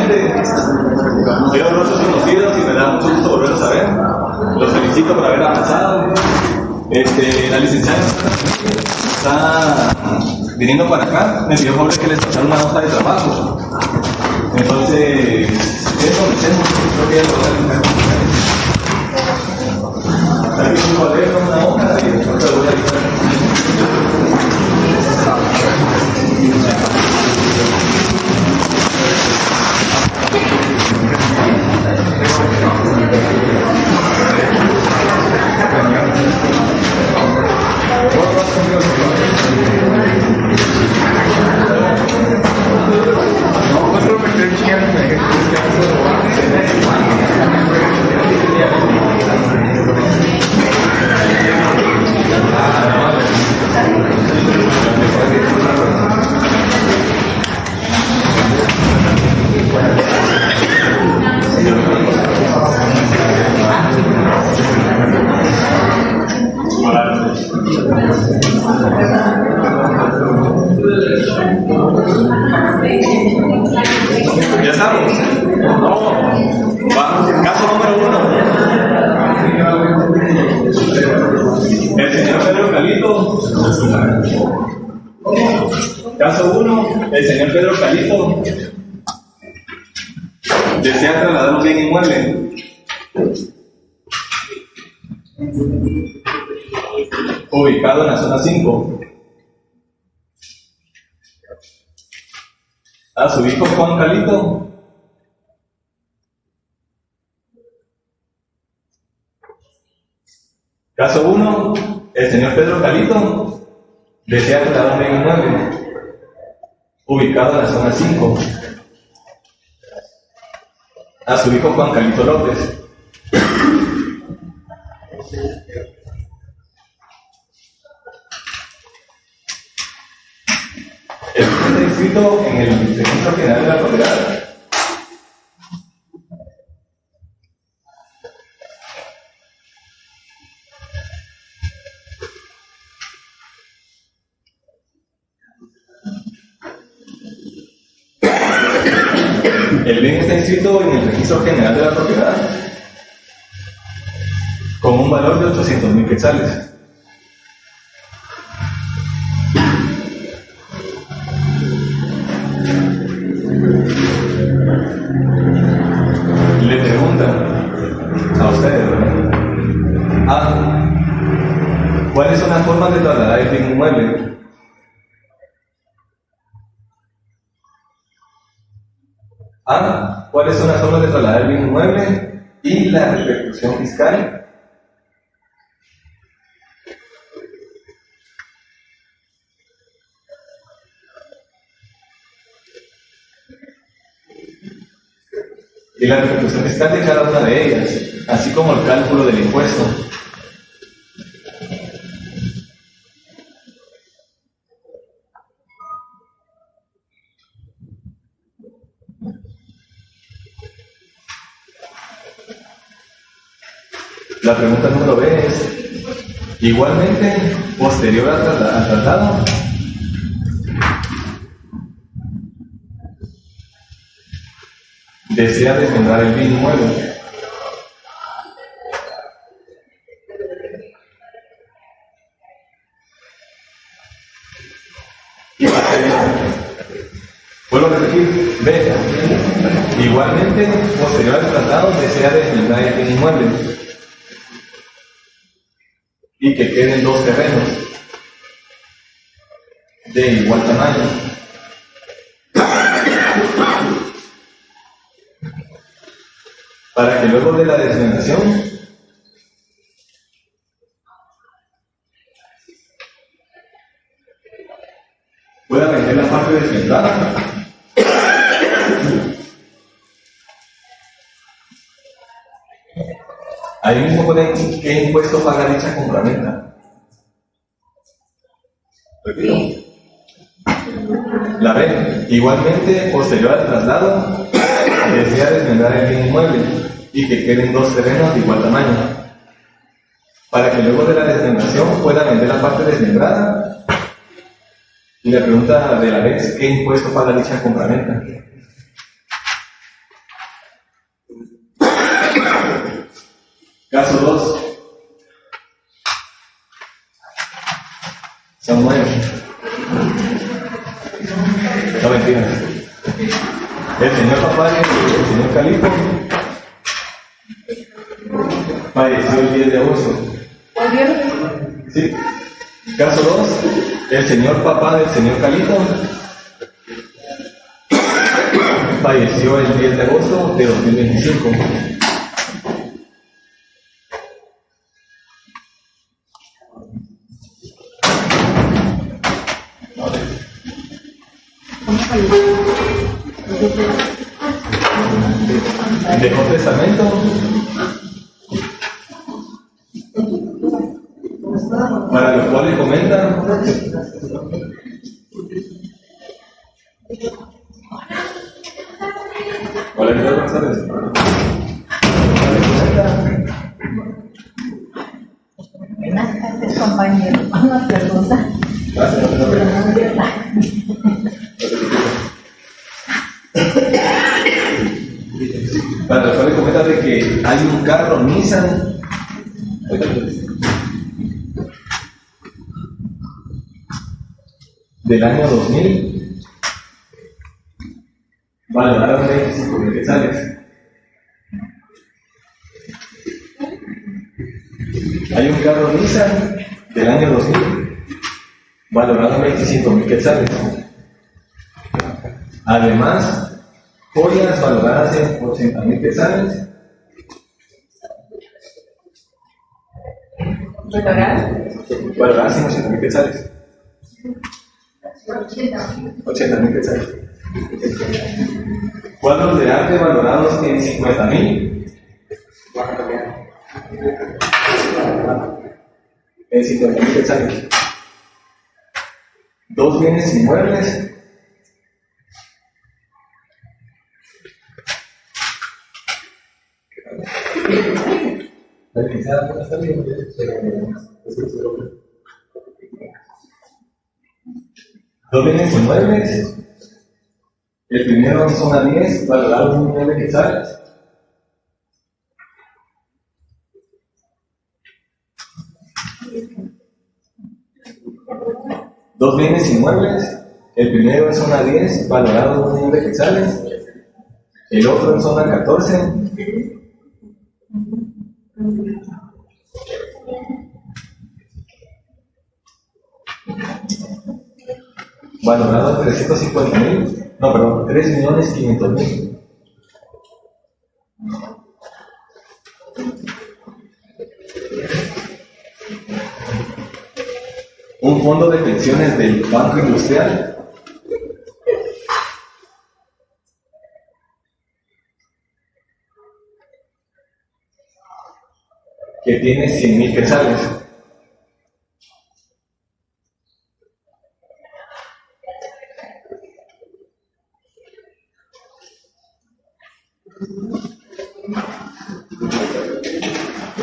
Igualmente, soy honrosos conocidos y me da mucho gusto volverlos a ver. Los felicito por haber avanzado. La licenciada está viniendo para acá, me pidió favor que les pasara una hoja de trabajo. Entonces, creo que ya lo voy a dejar. Aquí un cuaderno, una hoja y después lo voy a dejar. ¿Ya estamos? No. Vamos, caso número 1. El señor Pedro Calito. Caso 1. El señor Pedro Calito desea trasladar un bien inmueble. Ubicado en la zona 5. A su hijo Juan Calito. Caso 1. El señor Pedro Calito desea trasladar un bien inmueble ubicado en la zona 5. A su hijo Juan Calito López. El bien está inscrito en el Registro General de la Propiedad. El bien está inscrito en el Registro General de la Propiedad con un valor de 800,000 quetzales. Le preguntan a ustedes, ¿cuáles son las formas de trasladar el bien inmueble? ¿Cuáles son las formas de trasladar el bien inmueble y la repercusión fiscal? Y la repercusión fiscal de cada una de ellas, así como el cálculo del impuesto. La pregunta número B es, igualmente, posterior al traslado, desea desmembrar el bien inmueble. Vuelvo a repetir, B. Igualmente, posterior al traslado, desea desmembrar el bien inmueble y que queden 2 terrenos de igual tamaño. Para que luego de la desmembración pueda vender la parte desmembrada ahí mismo ponen qué impuesto paga dicha compraventa. Repito. La B. Igualmente, posterior al traslado, desea desmembrar el bien inmueble y que queden 2 terrenos de igual tamaño, para que luego de la desmembración pueda vender la parte desmembrada. Y la pregunta de la B es, ¿qué impuesto paga dicha compraventa? Caso 2. Son 9. No, mentira. El señor papá y el señor Calipo falleció el 10 de agosto. Sí. Caso 2. El señor papá del señor Calipo falleció el 10 de agosto de 2025. Dejó testamento. Para lo cual le comentan. Hola, buenas tardes. Buenas tardes, compañero. Una pregunta. Gracias. Para lo cual le comentan de que hay un carro Nissan del año 2000 valorado en 25,000 quetzales. Hay un carro Nissan del año 2000 valorado en 25,000 quetzales. Además, joyas valoradas en 80,000 quetzales. Valoradas en 80,000 quetzales. 80,000 quetzales. Cuadros de arte valorados en 50,000. En 50,000 quetzales. 2 bienes inmuebles. Dos bienes inmuebles. El primero en zona 10, valorado en 1,000,000 quetzales. Dos bienes inmuebles. El primero en zona 10, valorado en 1,000,000 quetzales. El otro en zona 14. Valorado en 350,000, no, perdón, 3,500,000. Un fondo de pensiones del Banco Industrial que tiene 100,000 quetzales.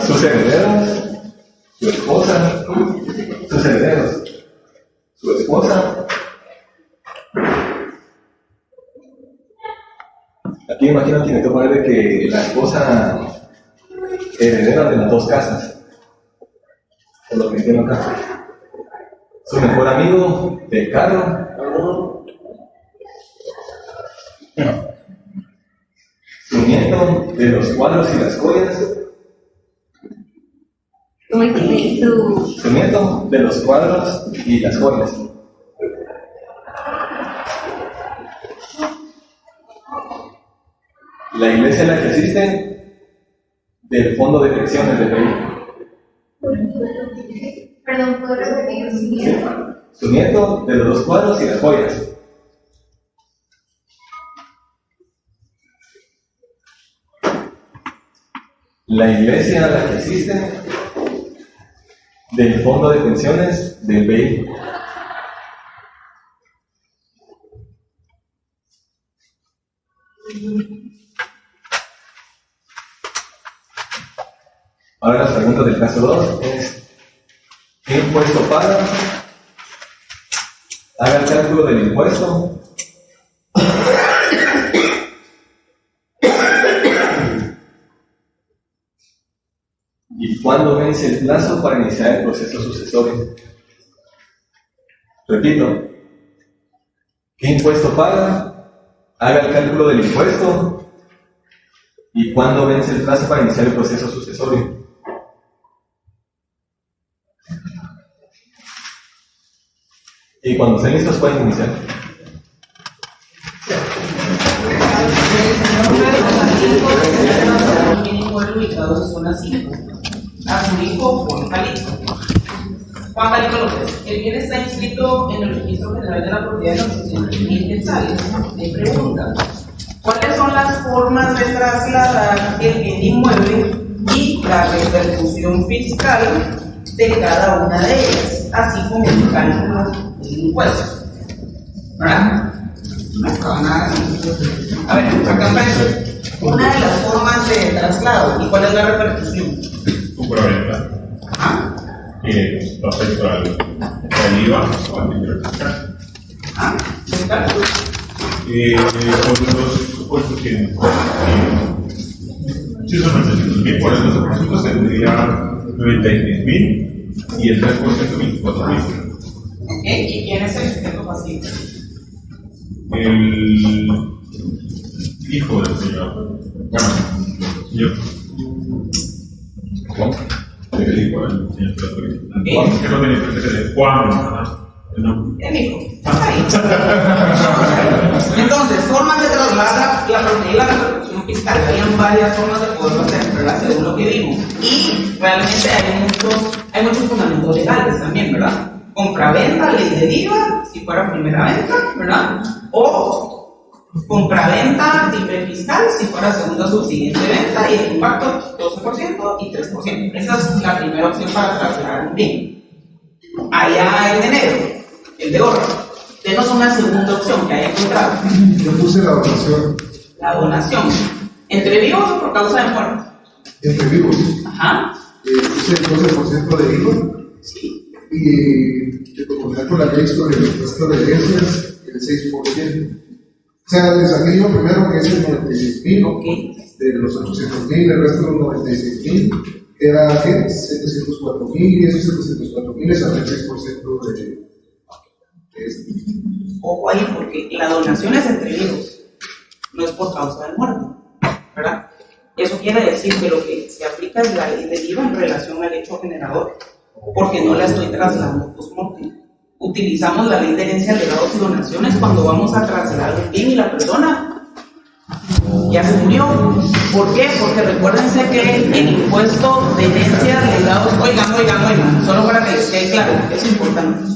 Sus herederos, su esposa, sus herederos, su esposa. Aquí imagino que me toca poner de que la esposa heredera de las dos casas, por lo que entiendo acá. Su mejor amigo del carro, su nieto de los cuadros y las joyas. Su nieto de los cuadros y las joyas. La iglesia en la que asiste del fondo de pensiones del rey. Perdón, ¿puedo repetir? Sí. Su nieto de los dos cuadros y las joyas. La iglesia a la que asiste del fondo de pensiones del BEI. Ahora las preguntas del caso 2 es: ¿qué impuesto paga? Haga el cálculo del impuesto. ¿Y cuándo vence el plazo para iniciar el proceso sucesorio? Repito, ¿qué impuesto paga? Haga el cálculo del impuesto. ¿Y cuándo vence el plazo para iniciar el proceso sucesorio? Y cuando estén listos pueden iniciar. Bien inmueble ubicado en zona 5. A su hijo Juan Calixto. Juan Calixto López. El bien está inscrito en el registro general de la propiedad de los 600.000 quetzales. Le pregunta: ¿cuáles son las formas de trasladar el bien inmueble y la repercusión fiscal de cada una de ellas, así como el cálculo del impuesto? ¿Verdad? No estaba nada. A ver, acá aparece una de las formas de traslado. ¿Y cuál es la repercusión? Compraventa. Ajá. Respecto al IVA o al ingreso fiscal. Ajá. ¿El cálculo? Son los supuestos que si son 800.000, por el 12% tendría 96.000 y el 3% 24.000. Ok, ¿y quién es el sujeto pasivo? El hijo del señor. Bueno, señor. Juan. El hijo del señor Trattoria. Ok. Es que no tenía presente de Juan, ¿verdad? No. El hijo. Ahí. Entonces, formas de trasladar la propiedad y la repercusión fiscal. Habían varias formas de poderlo hacer, ¿verdad? Según lo que vimos. Y realmente hay muchos fundamentos legales también, ¿verdad? Compraventa, ley del IVA, si fuera primera venta, ¿verdad? O compraventa, timbre fiscal, si fuera segunda subsiguiente venta, y el impacto 12% y 3%. Esa es la primera opción para trasladar un bien. Allá el de negro, el de oro. Denos una segunda opción que haya encontrado. Yo puse la donación La donación. ¿Entre vivos o por causa de muerte? entre vivos. Ajá. Puse el 12% de IVA Sí. y de conformidad con la ley sobre el impuesto de herencias, el 6%. O sea, le saqué yo primero que es el 96.000, Ok. de los 800.000, el resto de los 96.000, era ¿qué? 704.000 y esos 704.000 les saqué el 6% de este. Ojo ahí, porque la donación es entre vivos, no es por causa de muerte, ¿verdad? Eso quiere decir que lo que se aplica es la ley del IVA en relación al hecho generador, porque no la estoy trasladando post-mortem. Utilizamos la ley de herencia, legados y donaciones cuando vamos a trasladar un bien y la persona ya se murió. ¿Por qué? Porque recuérdense que el impuesto de herencia, legados, oigan, solo para que les quede claro, es importante.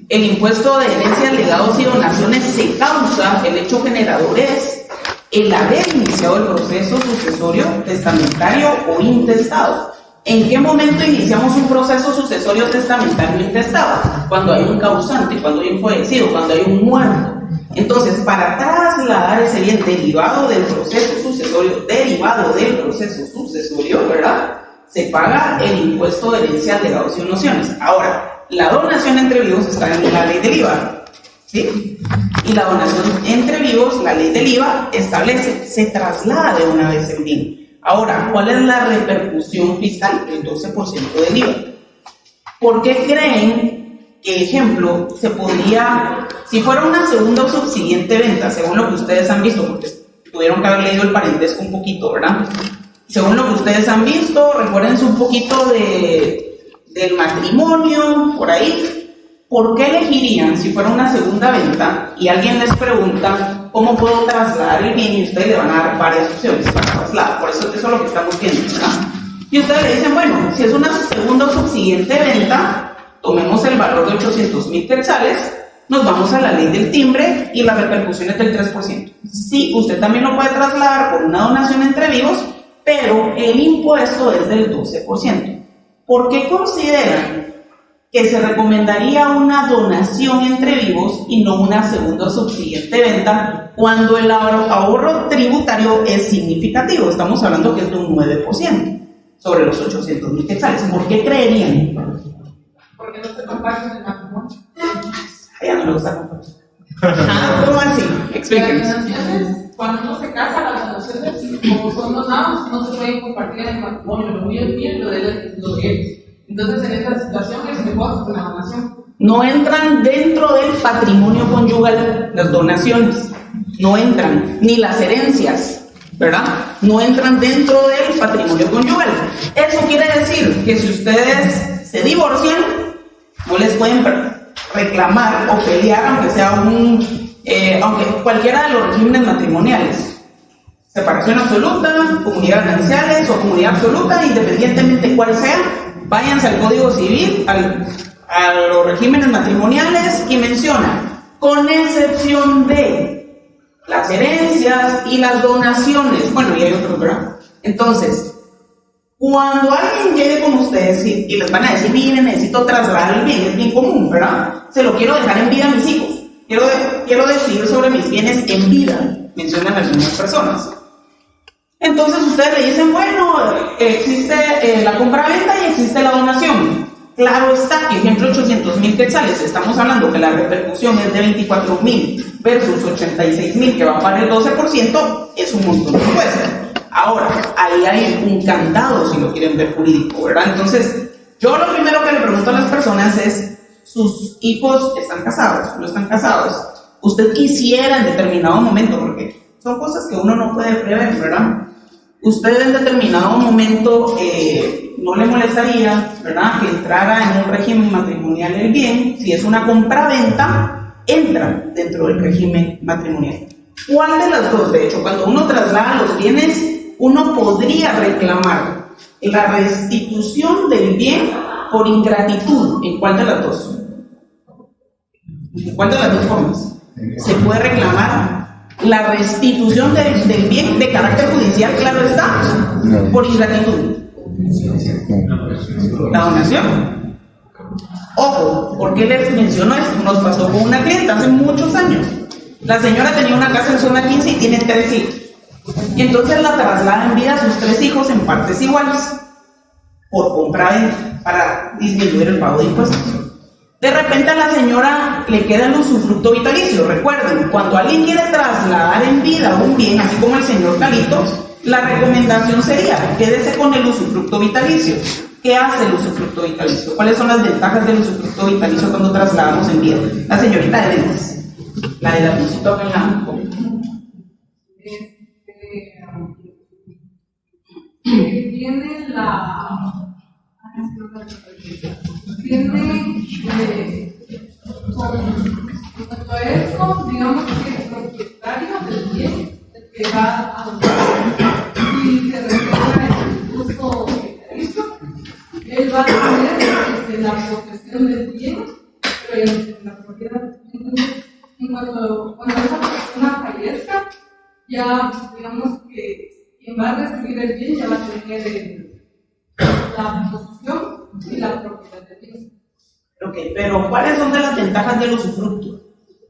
El impuesto de herencia, legados y donaciones se causa, el hecho generador es el haber iniciado el proceso sucesorio, testamentario o intestado. ¿En qué momento iniciamos un proceso sucesorio, testamentario o intestado? Cuando hay un causante, cuando hay un fallecido, cuando hay un muerto. Entonces, para trasladar ese bien derivado del proceso sucesorio, ¿verdad? Se paga el impuesto de herencia, legados y donaciones. Ahora, la donación entre vivos está en la ley del IVA, ¿sí? Y la donación entre vivos, la ley del IVA establece, se traslada de una vez el bien. Ahora, ¿cuál es la repercusión fiscal? El 12% del IVA. ¿Por qué creen que, ejemplo, se podría, si fuera una segunda o subsiguiente venta, según lo que ustedes han visto, porque tuvieron que haber leído el parentesco un poquito, ¿verdad? Según lo que ustedes han visto, recuérdense un poquito del matrimonio, por ahí. ¿Por qué elegirían, si fuera una segunda venta, y alguien les pregunta cómo puedo trasladar el bien, y ustedes le van a dar varias opciones para trasladar? Por eso es lo que estamos viendo, ¿verdad? Y ustedes le dicen, bueno, si es una segunda o subsiguiente venta, tomemos el valor de 800.000 quetzales, nos vamos a la ley del timbre y la repercusión es del 3%. Sí, usted también lo puede trasladar por una donación entre vivos, pero el impuesto es del 12%. ¿Por qué consideran que se recomendaría una donación entre vivos y no una segunda o subsiguiente venta cuando el ahorro tributario es significativo? Estamos hablando que es de un 9% sobre los 800.000 quetzales. ¿Por qué creerían? Porque no se comparten el matrimonio. Ya no le gusta compartir. ¿Cómo así? Las Explíquenos. donaciones, cuando uno se casa, las donaciones, como son donados, hermanos no se pueden compartir en el matrimonio, lo mío es mío y lo de él es lo de él. Entonces, en esta situación es mejor que la donación. No entran dentro del patrimonio conyugal las donaciones, no entran, ni las herencias, ¿verdad? No entran dentro del patrimonio conyugal. Eso quiere decir que si ustedes se divorcian, no les pueden reclamar o pelear, aunque sea aunque cualquiera de los regímenes matrimoniales. Separación absoluta, comunidad gananciales o comunidad absoluta, independientemente de cuál sea, váyanse al Código Civil, a los regímenes matrimoniales y menciona, con excepción de las herencias y las donaciones. Bueno, y hay otros, ¿verdad? Entonces, cuando alguien llegue con ustedes y les van a decir, miren, necesito trasladar el bien, es bien común, ¿verdad? Se lo quiero dejar en vida a mis hijos. Quiero decidir sobre mis bienes en vida, mencionan algunas personas. Entonces ustedes le dicen, bueno, existe la compra-venta y existe la donación. Claro está que, ejemplo, 800,000 quetzales, estamos hablando que la repercusión es de 24,000 versus 86,000 que va para el 12%, es un montón de impuestos. Ahora, ahí hay un candado, si lo quieren ver jurídico, ¿verdad? Entonces, yo lo primero que le pregunto a las personas es, ¿sus hijos están casados? ¿No están casados? ¿Usted quisiera en determinado momento, porque son cosas que uno no puede prever, ¿verdad? Usted en determinado momento no le molestaría, ¿verdad?, que entrara en un régimen matrimonial el bien. Si es una compra-venta, entra dentro del régimen matrimonial. ¿Cuál de las dos? De hecho, cuando uno traslada los bienes, uno podría reclamar la restitución del bien por ingratitud. ¿En cuál de las dos? ¿En cuál de las dos formas? Se puede reclamar la restitución del bien de carácter judicial, claro está, por ingratitud. La donación. Ojo, ¿por qué les menciono esto? Nos pasó con una clienta hace muchos años. La señora tenía una casa en zona 15 y tiene 3 hijos. Y entonces la traslada en vida a sus 3 hijos en partes iguales, por compra-venta, para disminuir el pago de impuestos. De repente a la señora le queda el usufructo vitalicio. Recuerden, cuando alguien quiere trasladar en vida un bien, así como el señor Calito, la recomendación sería, quédese con el usufructo vitalicio. ¿Qué hace el usufructo vitalicio? ¿Cuáles son las ventajas del usufructo vitalicio cuando trasladamos en vida? La señorita de lentes, la de la visita en la... Tiene con respecto a eso, digamos que el propietario del bien, el que va a donar, y se refiere al uso vitalicio, él va a tener la posesión del bien, pero en la propiedad. Entonces, cuando esa persona fallezca, ya digamos que quien va a recibir el bien ya va a tener la posesión y la propiedad del bien. Ok, pero ¿cuáles son de las ventajas del usufructo?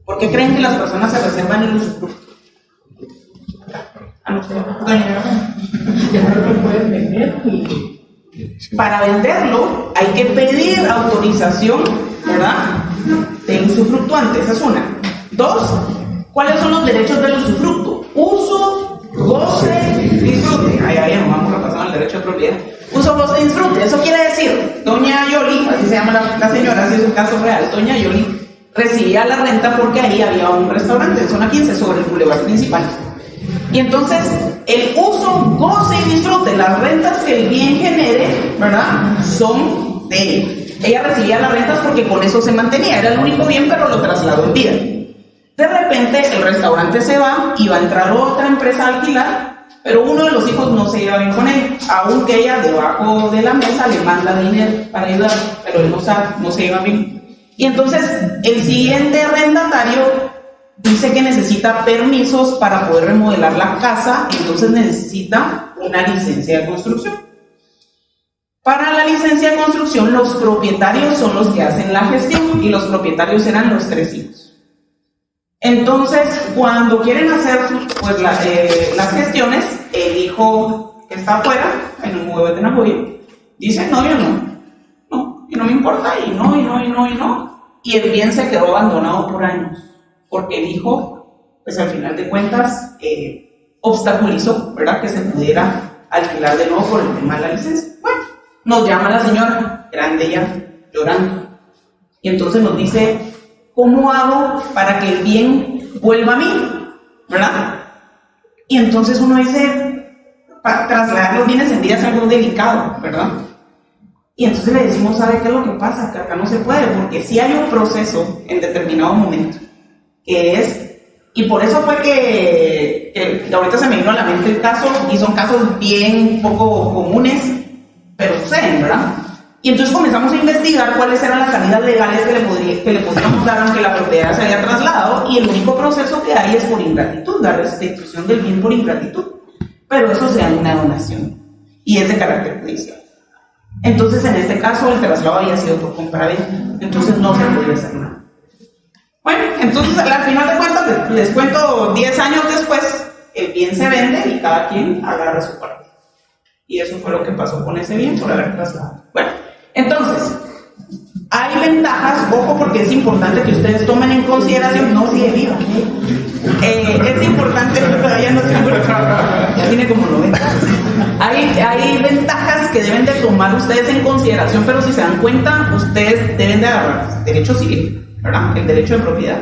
¿Por qué creen que las personas se reservan el usufructo? Para venderlo hay que pedir autorización, ¿verdad?, del usufructuante. Esa es una. 2, ¿cuáles son los derechos del usufructo? Uso, goce, disfrute. Ahí nos vamos a pasar al derecho de propiedad. Uso, goce y disfrute. Eso quiere decir, doña Yoli, así se llama la señora, así es un caso real, doña Yoli recibía la renta porque ahí había un restaurante en zona 15 sobre el bulevar principal. Y entonces, el uso, goce y disfrute, las rentas que el bien genere, ¿verdad?, son de ella. Ella recibía las rentas porque con eso se mantenía, era el único bien, pero lo trasladó en vida. De repente, el restaurante se va y va a entrar otra empresa a alquilar, pero uno de los hijos no se lleva bien con él, aunque ella debajo de la mesa le manda dinero para ayudar, pero él no se lleva bien. Y entonces, el siguiente arrendatario dice que necesita permisos para poder remodelar la casa, entonces necesita una licencia de construcción. Para la licencia de construcción, los propietarios son los que hacen la gestión, y los propietarios eran los 3 hijos. Entonces, cuando quieren hacer pues, las gestiones, el hijo que está afuera, en un huevo de Tenajoy, dice, no, yo no, y no me importa, y no. Y el bien se quedó abandonado por años, porque el hijo, pues al final de cuentas, obstaculizó, ¿verdad?, que se pudiera alquilar de nuevo por el tema de la licencia. Bueno, nos llama la señora, grande ya, llorando. Y entonces nos dice, ¿cómo hago para que el bien vuelva a mí? ¿Verdad? Y entonces uno dice, para trasladar los bienes en vida es algo delicado, ¿verdad? Y entonces le decimos, ¿sabe qué es lo que pasa? Que acá no se puede, porque sí hay un proceso en determinado momento, que es, y por eso fue que ahorita se me vino a la mente el caso, y son casos bien poco comunes, pero suceden, ¿verdad? Y entonces comenzamos a investigar cuáles eran las salidas legales que le podríamos dar aunque la propiedad se haya trasladado, y el único proceso que hay es por ingratitud, la restitución del bien por ingratitud. Pero eso se da en una donación, y es de carácter judicial. Entonces, en este caso, el traslado había sido por compraventa, entonces no se podía hacer nada. Bueno, entonces, al final de cuentas, les cuento 10 años después, el bien se vende y cada quien agarra su parte. Y eso fue lo que pasó con ese bien por haber trasladado. Bueno, entonces, hay ventajas, ojo, porque es importante que ustedes tomen en consideración, no si el IVA. Es importante, ya tiene como 90. Hay ventajas que deben de tomar ustedes en consideración, pero si se dan cuenta, ustedes deben de agarrar derecho civil, ¿verdad? El derecho de propiedad,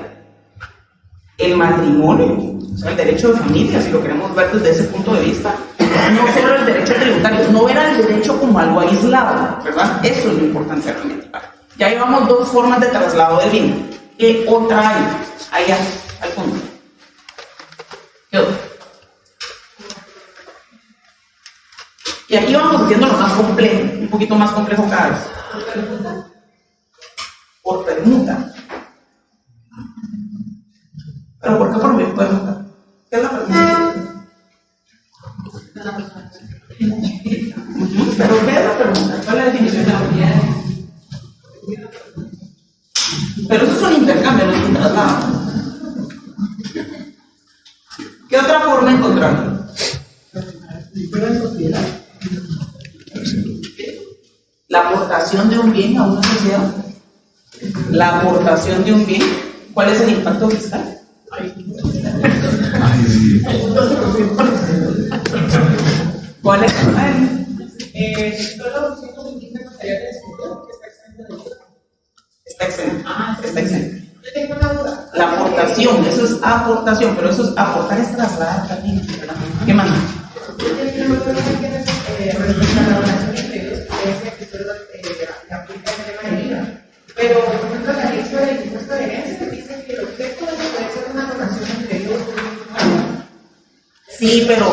el matrimonio, o sea, el derecho de familia, si lo queremos ver desde ese punto de vista, no solo el derecho tributario, no ver al derecho como algo aislado, ¿verdad? Eso es lo importante realmente. Ya llevamos 2 formas de traslado del bien. ¿Qué otra hay? Allá, al fondo. ¿Qué otra? Y aquí vamos haciendo lo más complejo, un poquito más complejo cada vez. Por permuta. ¿Pero por qué por permuta? ¿Qué es la permuta? ¿Pero qué es la permuta? ¿Cuál es la definición de la propiedad? Pero eso es un intercambio, no es un traslado. ¿Qué otra forma encontrarlo? La aportación de un bien a una sociedad. La aportación de un bien. ¿Cuál es el impacto fiscal? ¿Cuál es? Solo 125 materiales Está exento. Está exento. Yo tengo una duda. La aportación, eso es aportación, pero eso es aportar es trasladar también, ¿verdad? ¿Qué más? Yo tengo una duda respecto a la donación entre ellos, que decía que solo le aplica el tema del IVA. Pero, por ejemplo, la ley sobre el impuesto de herencia dice que el objeto puede ser una donación entre ellos. Sí, pero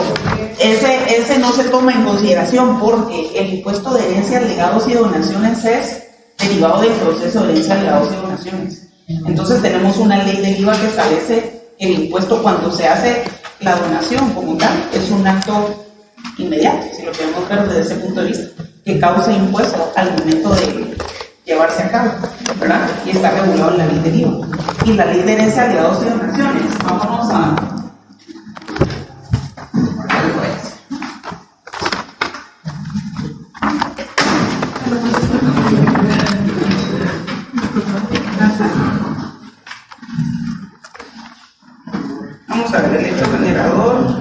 ese no se toma en consideración porque el impuesto de herencia, legados y donaciones es derivado del proceso de herencia, legados y donaciones. Entonces tenemos una ley del IVA que establece el impuesto cuando se hace la donación como tal. Es un acto inmediato, si lo queremos ver desde ese punto de vista, que causa impuesto al momento de llevarse a cabo, ¿verdad? Y está regulado en la ley del IVA. Y la ley de herencia, legados y donaciones. Vámonos a algo es. Vamos a ver el hecho generador.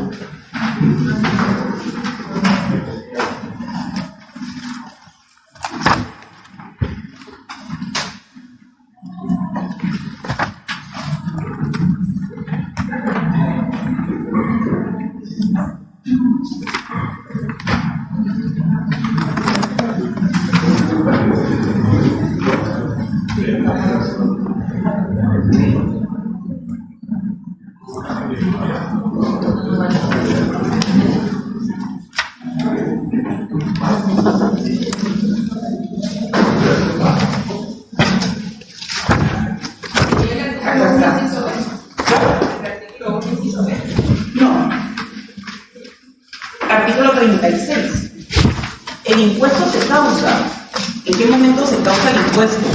No. Artículo 36. El impuesto se causa. ¿En qué momento se causa el impuesto?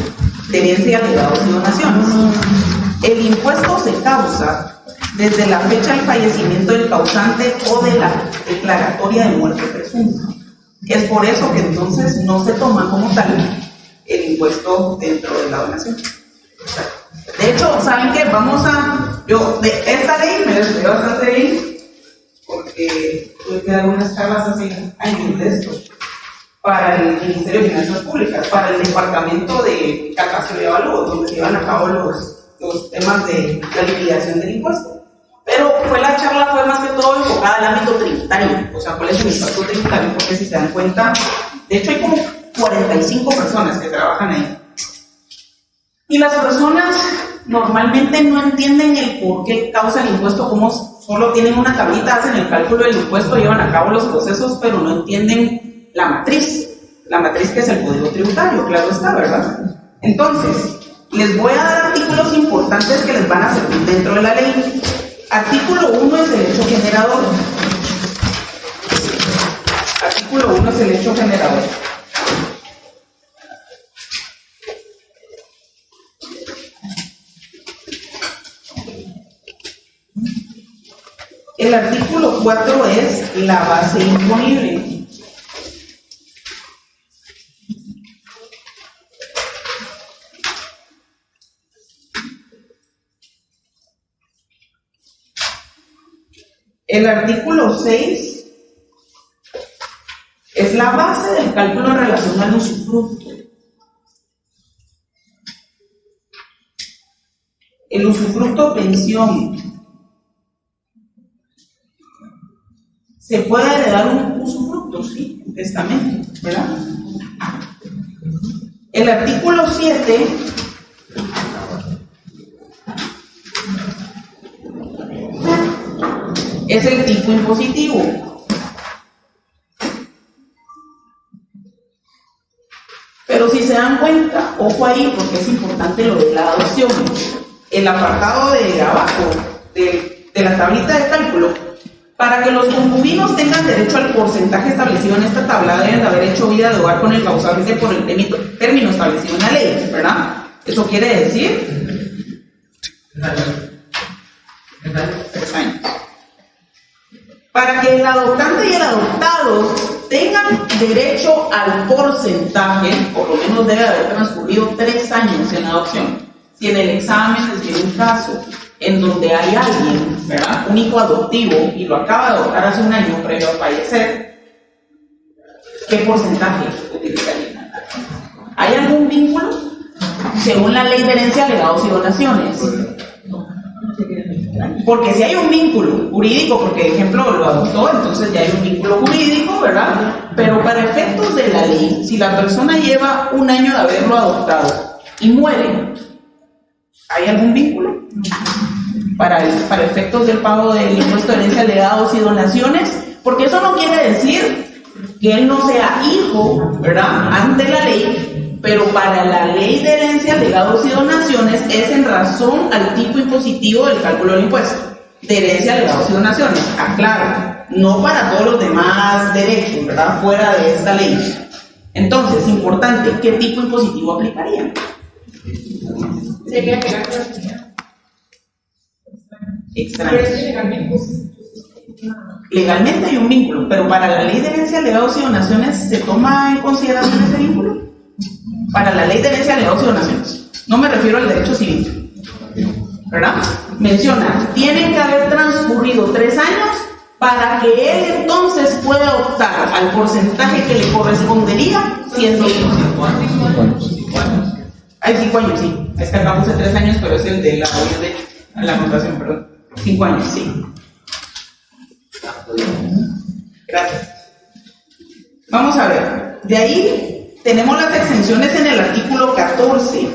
De herencia, legados y donaciones. El impuesto se causa desde la fecha del fallecimiento del causante o de la declaratoria de muerte presunta. Es por eso que entonces no se toma como tal el impuesto dentro de la donación. De hecho, ¿saben qué? Vamos a... Yo, de esta ley me la estudié bastante bien, porque tuve que dar unas charlas hace años de esto, para el Ministerio de Finanzas Públicas, para el Departamento de Catastro y Avalúo, donde se llevan a cabo los temas de la liquidación del impuesto. Pero la charla fue más que todo enfocada al ámbito tributario, o sea, cuál es el impacto tributario, porque si se dan cuenta, de hecho hay como 45 personas que trabajan ahí. Y las personas normalmente no entienden el por qué causa el impuesto, como solo tienen una tablita, hacen el cálculo del impuesto, llevan a cabo los procesos, pero no entienden la matriz que es el código tributario, claro está, ¿verdad? Entonces, les voy a dar artículos importantes que les van a servir dentro de la ley. Artículo 1 es el hecho generador. Artículo 1 es el hecho generador. El artículo 4 es la base imponible. El artículo 6 es la base del cálculo en relación al usufructo. El usufructo pensión. ¿Se puede heredar un usufructo? Sí, un testamento, ¿verdad? El artículo 7 es el tipo impositivo. Pero si se dan cuenta, ojo ahí porque es importante lo de la adopción. El apartado de abajo de la tablita de cálculo, para que los concubinos tengan derecho al porcentaje establecido en esta tabla, deben de haber hecho vida de hogar con el causante por el término establecido en la ley, ¿verdad? Eso quiere decir 3 años. Para que el adoptante y el adoptado tengan derecho al porcentaje, por lo menos debe haber transcurrido 3 años en adopción. Si en el examen les viene un caso en donde hay alguien, ¿verdad?, un hijo adoptivo y lo acaba de adoptar hace un año previo a fallecer, ¿qué porcentaje utilizaría? ¿Hay algún vínculo? Según la ley de herencia, legados y donaciones. Porque si hay un vínculo jurídico, porque ejemplo lo adoptó, entonces ya hay un vínculo jurídico, ¿verdad? Pero para efectos de la ley, si la persona lleva un año de haberlo adoptado y muere, ¿hay algún vínculo? Para efectos del pago del impuesto de herencia, legados y donaciones, porque eso no quiere decir que él no sea hijo, ¿verdad?, ante la ley, pero para la ley de herencia, legados y donaciones es en razón al tipo impositivo del cálculo del impuesto de herencia, legados y donaciones. Aclaro, no para todos los demás derechos, ¿verdad?, fuera de esta ley. Entonces, importante, ¿qué tipo impositivo aplicaría? Sería que la cosa Extraño. Legalmente hay un vínculo, pero para la ley de herencia, legados y donaciones, ¿se toma en consideración ese vínculo? Para la ley de herencia, legados y donaciones. No me refiero al derecho civil, ¿verdad? Menciona, tienen que haber transcurrido 3 años para que él entonces pueda optar al porcentaje que le correspondería siendo hijo. 5 años. Hay 5 años, sí. Es que acá puse 3 años, pero es el de la anotación, perdón. 5 años, sí. Gracias. Vamos a ver. De ahí tenemos las exenciones en el artículo 14.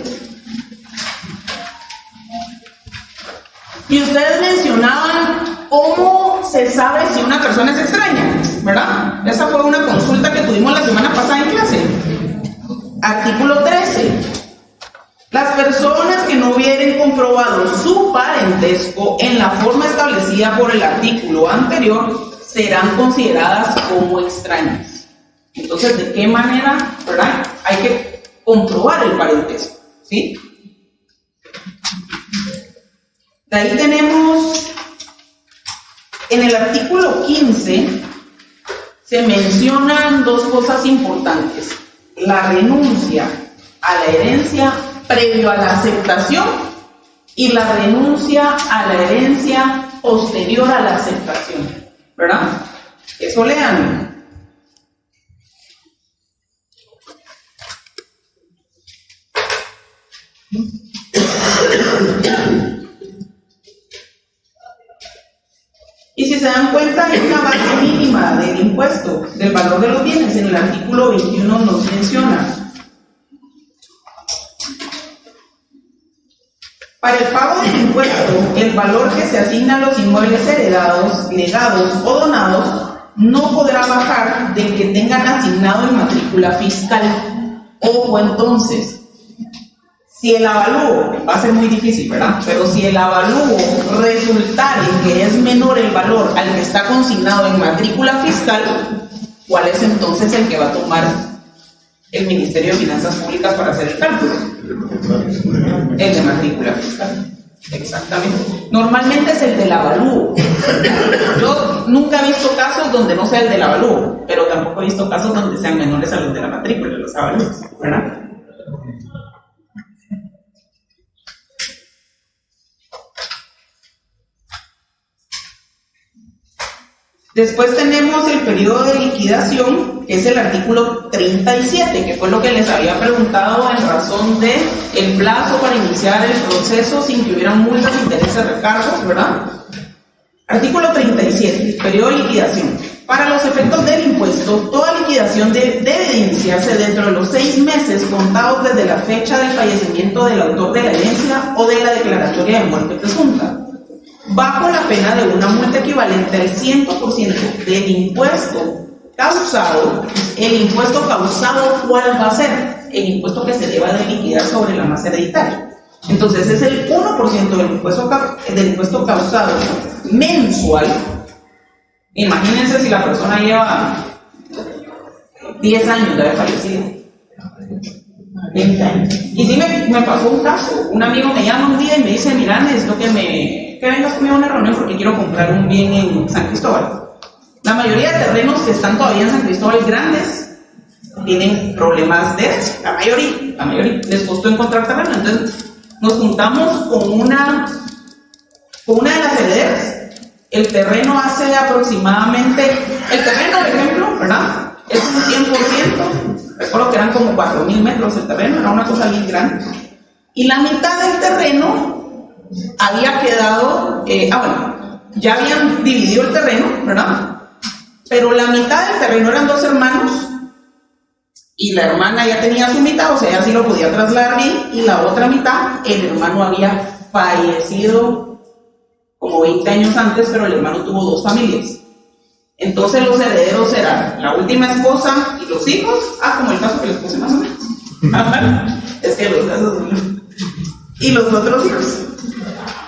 Y ustedes mencionaban cómo se sabe si una persona es extraña, ¿verdad? Esa fue una consulta que tuvimos la semana pasada en clase. Artículo 13. Las personas que no hubieren comprobado su parentesco en la forma establecida por el artículo anterior serán consideradas como extrañas. Entonces, ¿de qué manera, verdad? Hay que comprobar el parentesco, ¿sí? De ahí tenemos, en el artículo 15, se mencionan 2 cosas importantes. La renuncia a la herencia previo a la aceptación y la renuncia a la herencia posterior a la aceptación, ¿verdad? Eso texto lean. Y si se dan cuenta, hay una base mínima del impuesto, del valor de los bienes. En el artículo 21 nos menciona. Para el pago del impuesto, el valor que se asigna a los inmuebles heredados, legados o donados no podrá bajar del que tengan asignado en matrícula fiscal. Ojo entonces, si el avalúo, va a ser muy difícil, ¿verdad? Pero si el avalúo resultare que es menor el valor al que está consignado en matrícula fiscal, ¿cuál es entonces el que va a tomar el Ministerio de Finanzas Públicas para hacer el cálculo? El de matrícula fiscal. Exactamente. Normalmente es el del avalúo. Yo nunca he visto casos donde no sea el del avalúo, pero tampoco he visto casos donde sean menores a los de la matrícula, de los avalúos, ¿verdad? Después tenemos el periodo de liquidación, que es el artículo 37, que fue lo que les había preguntado en razón de el plazo para iniciar el proceso sin que hubieran multas, intereses, recargos, ¿verdad? Artículo 37, periodo de liquidación. Para los efectos del impuesto, toda liquidación debe iniciarse dentro de los 6 meses contados desde la fecha del fallecimiento del autor de la herencia o de la declaratoria de muerte presunta, bajo la pena de una multa equivalente al 100% del impuesto causado. El impuesto causado, ¿cuál va a ser? El impuesto que se deba de liquidar sobre la masa hereditaria. Entonces es el 1% del impuesto causado mensual. Imagínense si la persona lleva 10 años de haber fallecido, 20 años. Y sí me pasó un caso. Un amigo me llama un día y me dice: mira, necesito que vengas conmigo a una reunión porque quiero comprar un bien en San Cristóbal. La mayoría de terrenos que están todavía en San Cristóbal grandes tienen problemas de herencia. La mayoría les costó encontrar terreno. Entonces nos juntamos con una de las herederas. El terreno hace aproximadamente, el terreno, por ejemplo, ¿verdad? Es un 100%. Recuerdo que eran como 4,000 metros el terreno, era una cosa bien grande. Y la mitad del terreno había quedado, ya habían dividido el terreno, ¿verdad? Pero la mitad del terreno eran 2 hermanos y la hermana ya tenía su mitad, o sea, ella sí lo podía trasladar bien, y la otra mitad, el hermano había fallecido como 20 años antes, pero el hermano tuvo 2 familias. Entonces los herederos eran la última esposa y los hijos, como el caso que les puse más o menos. Es que los casos y los otros hijos.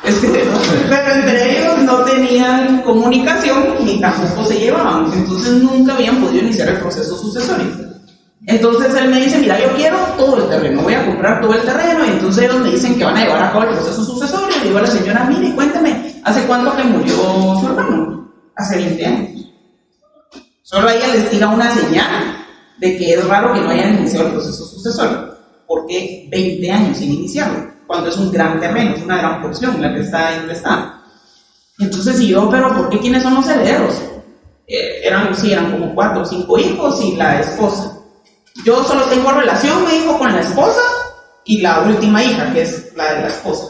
Pero entre ellos no tenían comunicación ni tampoco se llevaban, entonces nunca habían podido iniciar el proceso sucesorio. Entonces él me dice: mira, yo quiero todo el terreno, voy a comprar todo el terreno. Y entonces ellos me dicen que van a llevar a cabo el proceso sucesorio. Le digo a la señora: mire, cuénteme, ¿hace cuánto que murió su hermano? Hace 20 años. Solo a ella les tira una señal de que es raro que no hayan iniciado el proceso sucesorio, porque 20 años sin iniciarlo, cuando es un gran terreno, es una gran porción la que está investada. Entonces, y yo, pero ¿por qué? ¿Quiénes son los herederos? Eran como 4 o 5 hijos y la esposa. Yo solo tengo relación, me dijo, con la esposa y la última hija, que es la de la esposa.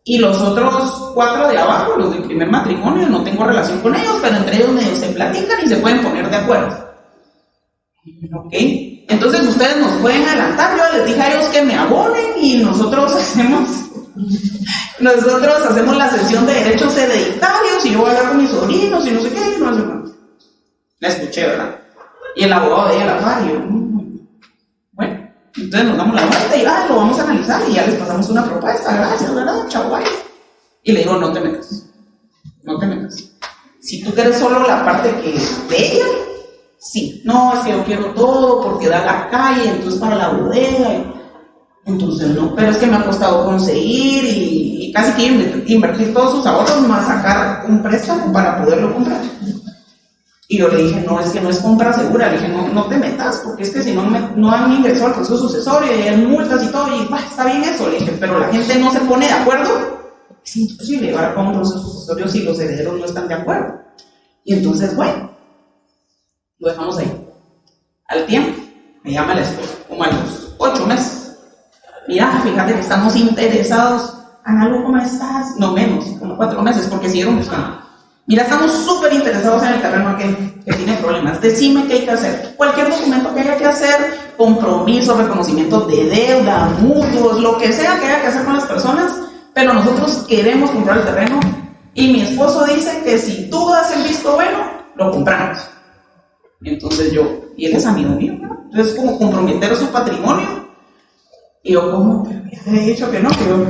Y los otros 4 de abajo, los del primer matrimonio, no tengo relación con ellos, pero entre ellos medio se platican y se pueden poner de acuerdo. ¿Ok? Entonces ustedes nos pueden adelantar. Yo les dije a ellos que me abonen y nosotros hacemos la sesión de derechos hereditarios y yo voy a hablar con mis sobrinos y no sé qué, no sé cuánto. La escuché, ¿verdad? Y el abogado de ella la par y yo, bueno, entonces nos damos la vuelta y lo vamos a analizar y ya les pasamos una propuesta, gracias, ¿verdad? Chau, bye. Y le digo: no te metas. Si tú quieres solo la parte que de ella, sí. No, es que yo quiero todo porque da la calle, entonces para la bodega. Entonces no, pero es que me ha costado conseguir y casi que invertir todos sus ahorros más sacar un préstamo para poderlo comprar. Y yo le dije: no, es que no es compra segura. Le dije: no te metas, porque es que si no han ingresado al proceso sucesorio y hay multas y todo, y está bien eso. Le dije: pero la gente no se pone de acuerdo. Es imposible llevar a cabo un proceso sucesorio si los herederos no están de acuerdo. Y entonces, bueno, Lo dejamos ahí. Al tiempo, me llama la esposa, como a los 8 meses. Mira, fíjate que estamos interesados. Ana Lu, ¿cómo estás? No menos, como 4 meses, porque siguieron buscando. Mira, estamos súper interesados en el terreno que tiene problemas. Decime qué hay que hacer. Cualquier documento que haya que hacer, compromiso, reconocimiento de deuda, mutuos, lo que sea que haya que hacer con las personas, pero nosotros queremos comprar el terreno. Y mi esposo dice que si tú das el visto bueno, lo compramos. Entonces yo, y él es amigo mío, ¿no? Entonces, como comprometer su patrimonio. Y yo, ¿cómo? Ya le he dicho que no, pero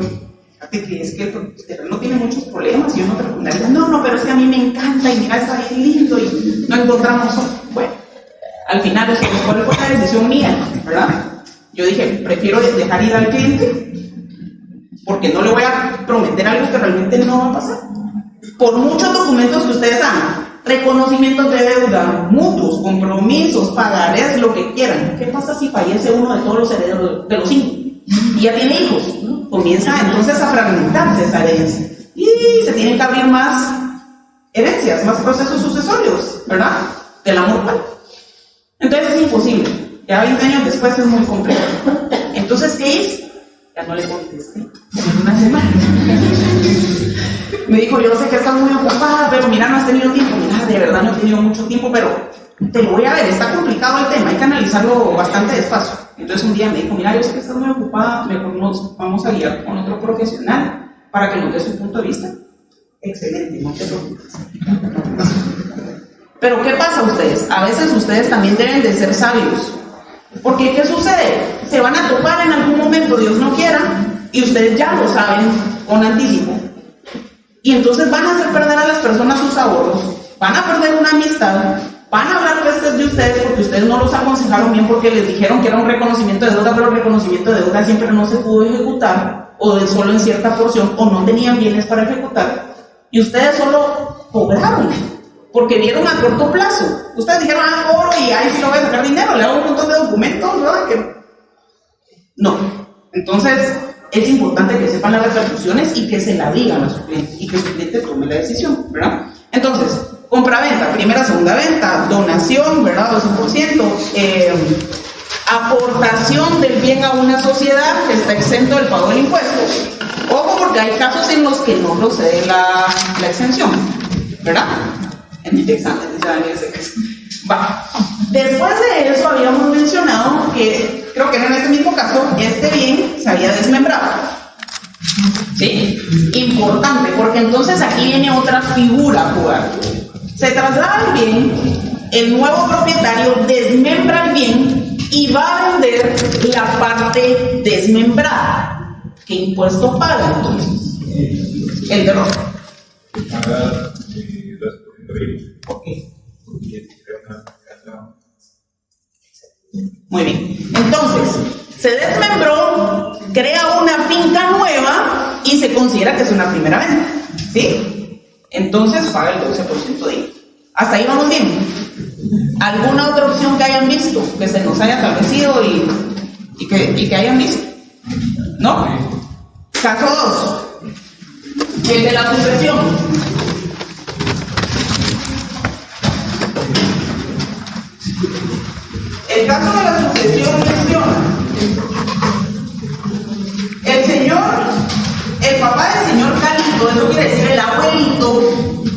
fíjate que es que el terreno tiene muchos problemas y yo no te recomendaría. No, pero es que a mí me encanta y mira, está bien lindo y no encontramos. Bueno, al final, ¿cuál fue la decisión mía? ¿Verdad? Yo dije, prefiero dejar ir al cliente porque no le voy a prometer algo que realmente no va a pasar. Por muchos documentos que ustedes hagan, reconocimientos de deuda, mutuos, compromisos, pagarés, lo que quieran. ¿Qué pasa si fallece uno de todos los herederos de los 5? Y ya tiene hijos, ¿no? Comienza entonces a fragmentarse esa herencia. Y se tienen que abrir más herencias, más procesos sucesorios, ¿verdad? Del amor padre. Entonces es imposible. Ya 20 años después es muy complejo. Entonces, ¿qué hice? Ya no le contesté. En una semana. Me dijo, yo sé que estás muy ocupada, pero mira, no has tenido tiempo. Mira, de verdad no he tenido mucho tiempo, pero te lo voy a ver, está complicado el tema, hay que analizarlo bastante despacio. Entonces un día me dijo, mira, yo sé que estás muy ocupada, mejor nos vamos a guiar con otro profesional para que nos dé su punto de vista. Excelente, no te preocupes. Pero ¿qué pasa ustedes? A veces ustedes también deben de ser sabios. Porque ¿qué sucede? Se van a topar en algún momento, Dios no quiera, y ustedes ya lo saben con anticipo. Y entonces van a hacer perder a las personas sus ahorros, van a perder una amistad, van a hablar pestes de ustedes porque ustedes no los aconsejaron bien porque les dijeron que era un reconocimiento de deuda, pero el reconocimiento de deuda siempre no se pudo ejecutar, o de solo en cierta porción, o no tenían bienes para ejecutar, y ustedes solo cobraron, porque vieron a corto plazo. Ustedes dijeron, cobro y ahí sí lo voy a sacar dinero, le hago un montón de documentos, ¿verdad? No. Entonces, es importante que sepan las repercusiones y que se la digan a su cliente y que su cliente tome la decisión, ¿verdad? Entonces, compra-venta, primera, segunda venta, donación, ¿verdad? 12%, aportación del bien a una sociedad que está exento del pago del impuesto. Ojo, porque hay casos en los que no procede la exención, ¿verdad? En el examen, ese caso. Va. Después de eso habíamos mencionado que, creo que en este mismo caso, este bien se había desmembrado. ¿Sí? Importante, porque entonces aquí viene otra figura a jugar. Se traslada el bien, el nuevo propietario desmembra el bien y va a vender la parte desmembrada. ¿Qué impuesto paga entonces? El de rojo. Paga 2%. Ok. Muy bien. Entonces, se desmembró, crea una finca nueva y se considera que es una primera venta. ¿Sí? Entonces paga el 12% de IVA. Hasta ahí vamos bien. ¿Alguna otra opción que hayan visto? Que se nos haya establecido y que hayan visto. ¿No? Caso 2. El de la sucesión. El caso de la sucesión menciona el papá del señor Calito, eso quiere decir el abuelito,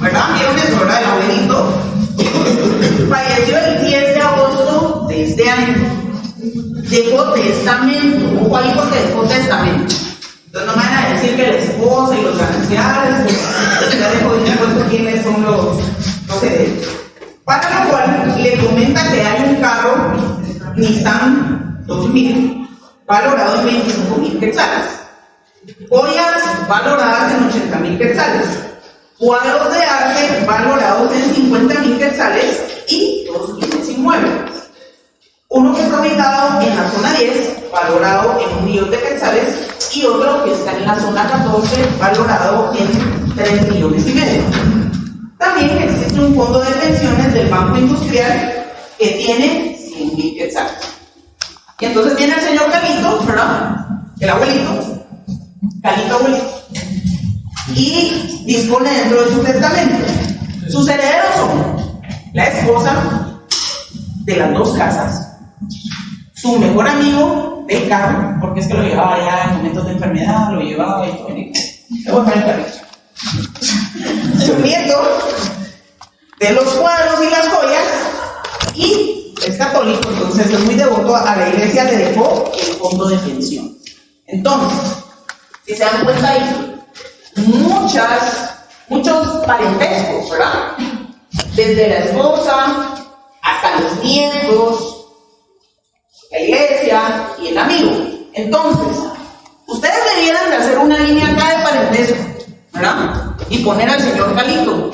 ¿verdad? ¿Vieron eso, verdad? El abuelito falleció el 10 de agosto de este año. Dejó testamento, ojo ahí porque dejó testamento. Entonces no me van a decir que la esposa y los gananciales, ya dejó dispuesto quiénes son los herederos. Para lo cual le comenta que hay un carro Nissan 2000 valorado en 25,000 quetzales, joyas valoradas en 80,000 quetzales, cuadros de arte valorados en 50,000 quetzales y 2 bienes inmuebles. Uno que está ubicado en la zona 10, valorado en 1,000,000 de quetzales, y otro que está en la zona 14, valorado en 3,5 millones. También existe un fondo de pensiones del Banco Industrial que tiene 100,000 quetzales. Y entonces viene el señor Calito, ¿verdad? El abuelito, Calito abuelito, y dispone dentro de su testamento. Sus herederos son la esposa, de las dos casas, su mejor amigo del carro, porque es que lo llevaba ya en momentos de enfermedad, lo llevaba y todo, le voy a dejar el carrito. Su nieto, de los cuadros y las joyas, y es católico, entonces es muy devoto a la iglesia, le dejó el fondo de pensión. Entonces, si se dan cuenta ahí, muchos parentescos, ¿verdad? Desde la esposa hasta los nietos, la iglesia y el amigo. Entonces, ustedes debieran de hacer una línea acá de parentesco, ¿verdad? Y poner al señor Calito.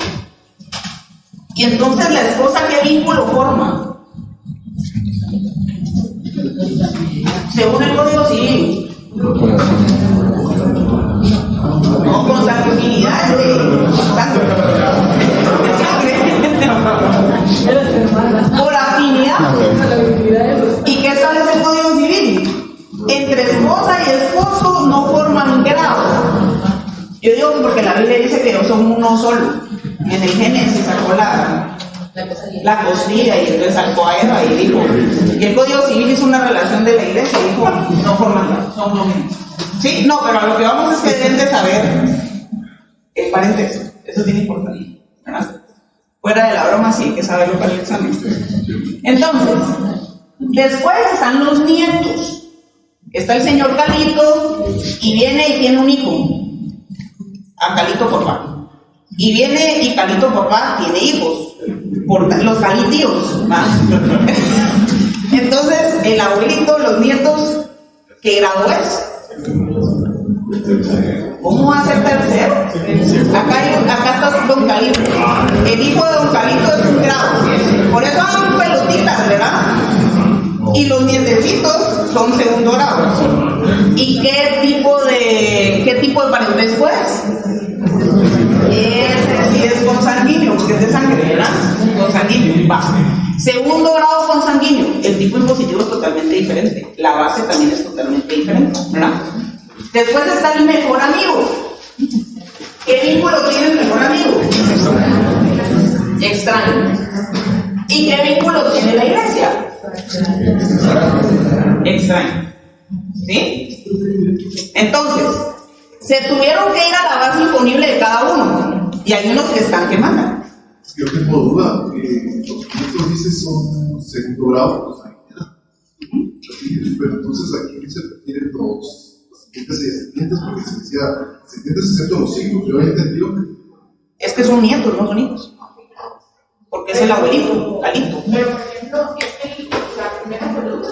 Y entonces la esposa, ¿qué vínculo forma? Según el Código Civil. No, con sanguinidad de por afinidad. ¿Y qué establece el Código Civil? Entre esposa y esposo no forman grado. Yo digo porque la Biblia dice que ellos son uno solo. En el Génesis sacó la costilla y entonces sacó a Eva y dijo, y el Código Civil hizo una relación de la iglesia y dijo, no forman grado, son uno mismo. Sí, no, pero a lo que vamos es que deben de saber el parentesco. Eso tiene importancia, ¿verdad? Fuera de la broma, sí hay que saberlo para el examen. Entonces, después están los nietos. Está el señor Calito y viene y tiene un hijo. A Calito papá. Y viene y Calito papá tiene hijos. Los calitíos, ¿va? Entonces, el abuelito, los nietos, ¿qué grado es? ¿Cómo va a ser tercero? Acá está Don Calito. El hijo de Don Calito es un grado. Por eso son pelotitas, ¿verdad? Y los nietecitos son segundo grado. ¿Y qué tipo de parentesco es? Ese sí es consanguíneo, porque es de sangre, ¿verdad? Consanguíneo, va. Segundo grado consanguíneo. El tipo impositivo es totalmente diferente. La base también es totalmente diferente, ¿verdad? Después está el mejor amigo. ¿Qué vínculo tiene el mejor amigo? Extraño. ¿Y qué vínculo tiene la iglesia? Extraño. ¿Sí? Entonces, se tuvieron que ir a la base imponible de cada uno. Y hay unos que están que mandan. Yo tengo duda. Los que dices son segundo grado. Pero entonces aquí se refieren los descendientes, porque se decía descendientes excepto los hijos. Yo había entendido que es que son nietos, no son hijos. Porque es el abuelito, Calito. Pero, por ejemplo, es que la primera columna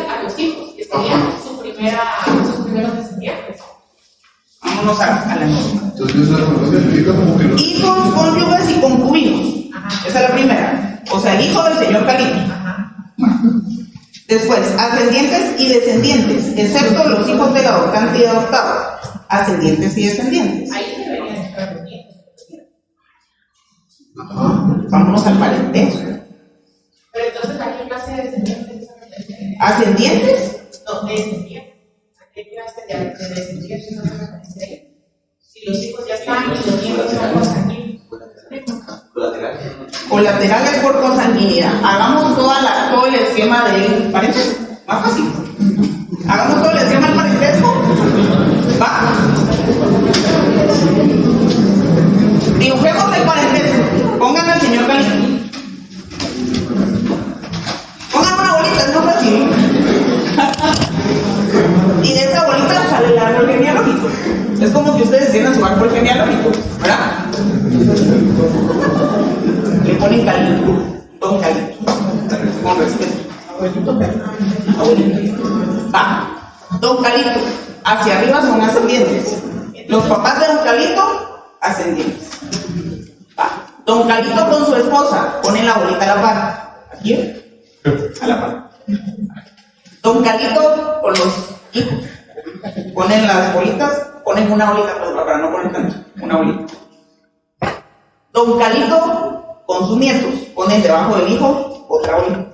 a los hijos, que serían sus primeros descendientes. Vámonos a la norma. entonces la información explica como que los Hijos, cónyuges y concubinos. Ajá. Esa es la primera. O sea, el hijo del señor Calito. Ajá. Después, ascendientes y descendientes, excepto los hijos del adoptante y adoptado. Ascendientes y descendientes. Ahí deberían estar los nietos. Vámonos al parentesco. Pero entonces, ¿a qué clase de descendientes? ¿Ascendientes? No, descendientes. ¿A qué clase de descendientes no van a aparecer? Si los hijos ya están y los nietos son consanguíneos. Colaterales por consanguinidad. Hagamos todo el esquema del parentesco. Más fácil. Hagamos todo el esquema del parentesco. Va. Dibujemos el parentesco. Pongan al señor Calito. Pongan una bolita, es muy fácil. Y de esa bolita sale el árbol genealógico. Es como que ustedes tienen su árbol genealógico, ¿verdad? Le ponen Calito, Don Calito, con respeto. Abuelito Calito. Abuelito. Va. Don Calito. Hacia arriba son ascendientes. Los papás de Don Calito, ascendientes. Va. Don Calito con su esposa, ponen la bolita a la par. Aquí, a la par. Don Calito con los hijos, ponen las bolitas, ponen una bolita para no poner tanto, una bolita. Don Calito con sus nietos, ponen debajo del hijo otra bolita.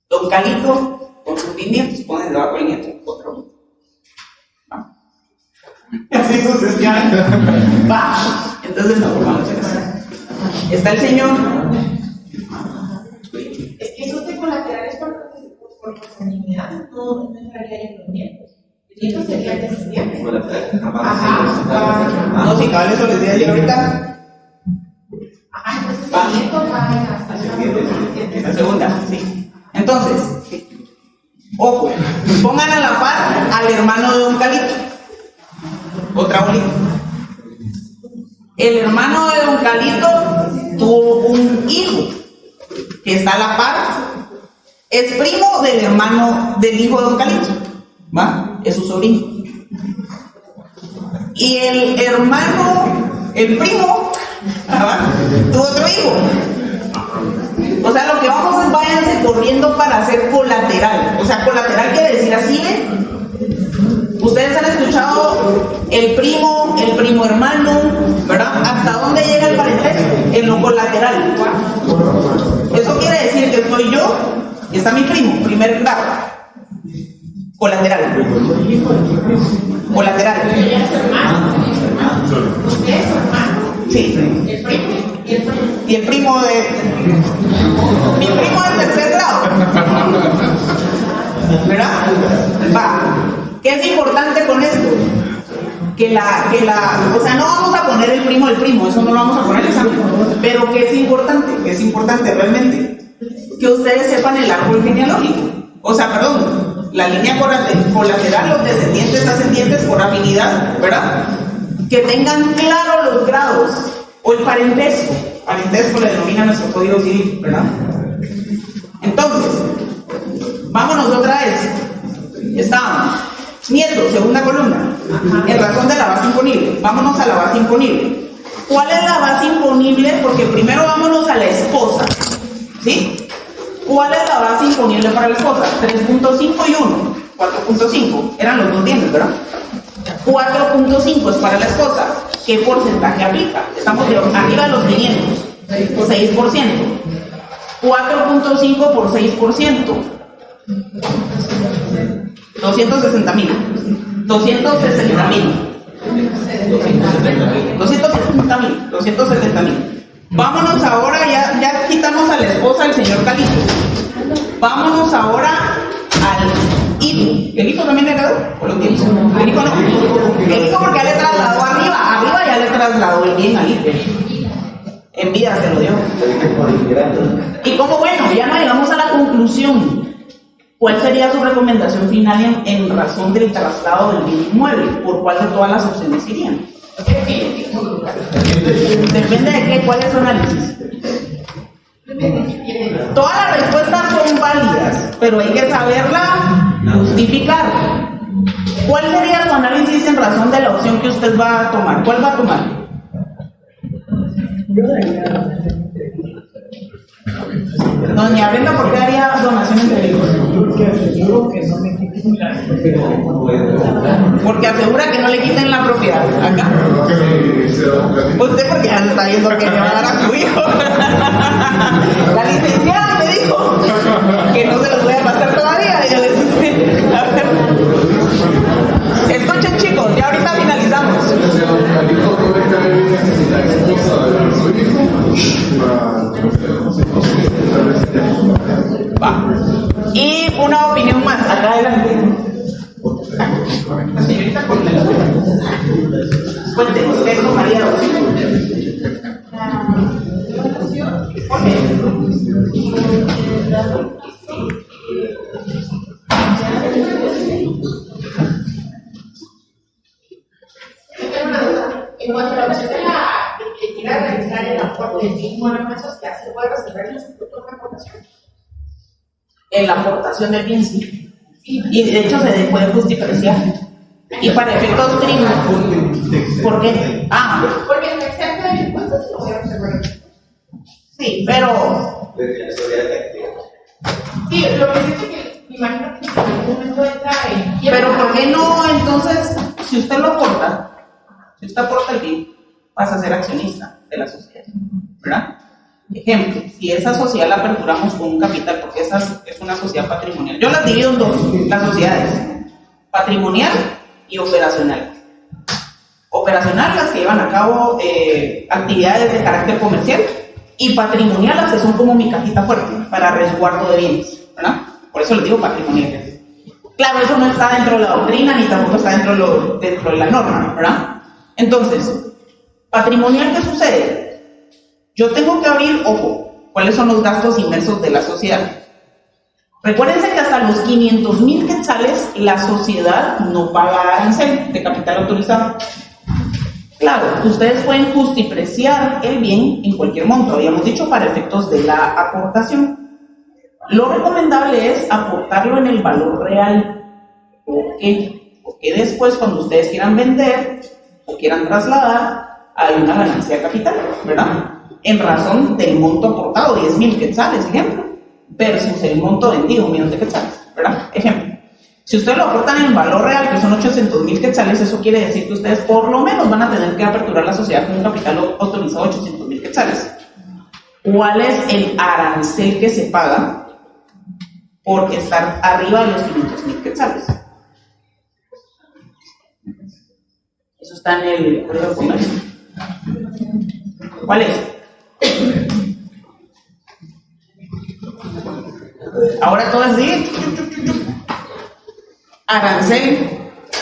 Don Calito con sus bisnietos, ponen debajo del nieto otra bolita. ¿Va? Así sucesivamente. Va. Entonces no vamos a hacer eso. Está el señor. Es que esos de colaterales por consanguinidad no entraría en los nietos. El nieto sería el descendiente. Ajá. No, si cabal eso les voy a decir ahorita. Ajá, entonces el nieto va hasta La segunda, sí. Entonces, ojo, pongan a la par al hermano de Don Calito. Otra bolita. El hermano de Don Calito tuvo un hijo que está a la par. Es primo del hermano del hijo de Don Calito. ¿Va? Es su sobrino. Y el hermano, el primo, ¿va? Tuvo otro hijo. O sea, lo que vamos es váyanse corriendo para hacer colateral. O sea, colateral quiere decir así, ¿ven? Ustedes han escuchado el primo hermano, ¿verdad? ¿Hasta dónde llega el parentesco? En lo colateral. Eso quiere decir que soy yo y está mi primo, primer grado. Colateral. Colateral. Ella es su hermano. Usted es su hermano. Sí. El primo. Y el primo de... Mi primo de tercer grado. ¿Verdad? Va. ¿Qué es importante con esto? O sea, no vamos a poner el primo del primo, eso no lo vamos a poner en el examen. Pero ¿qué es importante realmente? Que ustedes sepan el árbol genealógico. O sea, perdón, la línea colateral, los descendientes, ascendientes por afinidad, ¿verdad? Que tengan claro los grados o el parentesco. Parentesco le denomina nuestro código civil, ¿verdad? Entonces, vámonos otra vez. Estábamos. Nieto, segunda columna. En razón de la base imponible. Vámonos a la base imponible. ¿Cuál es la base imponible? Porque primero vámonos a la esposa. ¿Sí? ¿Cuál es la base imponible para la esposa? 3.5 y 1. 4.5. Eran los dos bienes, ¿verdad? 4.5 es para la esposa. ¿Qué porcentaje aplica? Estamos arriba de los 500. 6%. 4.5 por 6%. 260,000. 270,000. Vámonos ahora, ya quitamos a la esposa del señor Calito. Vámonos ahora al hijo. ¿El hijo también le quedó? ¿O lo tienes? El hijo no. El hijo porque ya le trasladó arriba. Arriba ya le trasladó el bien al hijo. En vida se lo dio. Y como bueno, ya no llegamos a la conclusión. ¿Cuál sería su recomendación final en razón del traslado del bien inmueble? ¿Por cuál de todas las opciones irían? Depende de qué, cuál es su análisis. Todas las respuestas son válidas, pero hay que saberla justificar. ¿Cuál sería su análisis en razón de la opción que usted va a tomar? ¿Cuál va a tomar? Doña Brenda, ¿por qué haría donación entre hijos? Porque aseguro que no me quiten la propiedad. Porque asegura que no le quiten la propiedad. Acá. Usted porque ya está viendo que le va a dar a su hijo. La licenciada me dijo que no se los voy a pasar todavía. Y yo les dije, a ver. Escuchen, chicos, ya ahorita finalizamos. Va. Y una opinión más, acá adelante. La señorita Cornelia. Cuéntenos, ¿qué es lo María? ¿Por qué? En cuanto a la opción de ir a realizar el aporte del bien inmueble en sociedad, ¿se puede resolver en su propia aportación? En la aportación del bien, sí. Y de hecho se puede justificar. Y para efectos tributarios. ¿Por qué? Porque está exento del impuesto, se lo voy a resolver. Sí, pero. Sí, lo que siento que me imagino que en algún momento entra en. Pero ¿por qué no entonces, si usted lo aporta? Si usted aporta el bien, pasa a ser accionista de la sociedad, ¿verdad? Ejemplo, si esa sociedad la aperturamos con un capital, porque esa es una sociedad patrimonial. Yo las divido en dos, las sociedades, patrimonial y operacional. Operacional, las que llevan a cabo actividades de carácter comercial, y patrimonial, las que son como mi cajita fuerte para resguardo de bienes, ¿verdad? Por eso les digo patrimonial. Claro, eso no está dentro de la doctrina ni tampoco está dentro de la norma, ¿verdad? Entonces, patrimonial, ¿qué sucede? Yo tengo que abrir, ojo, ¿cuáles son los gastos inmersos de la sociedad? Recuérdense que hasta los 500,000 quetzales la sociedad no paga arancel de capital autorizado. Claro, ustedes pueden justipreciar el bien en cualquier monto, habíamos dicho, para efectos de la aportación. Lo recomendable es aportarlo en el valor real. ¿Por qué? Porque después, cuando ustedes quieran vender o quieran trasladar, hay una ganancia de capital, ¿verdad? En razón del monto aportado, 10,000 quetzales, ejemplo, versus el monto vendido, 1,000,000 de quetzales, ¿verdad? Ejemplo. Si ustedes lo aportan en el valor real, que son 800,000 quetzales, eso quiere decir que ustedes por lo menos van a tener que aperturar la sociedad con un capital autorizado de 800,000 quetzales. ¿Cuál es el arancel que se paga por estar arriba de los 500,000 quetzales? Eso está en el Código de Comercio. ¿Cuál es? Ahora todo es así. Arancel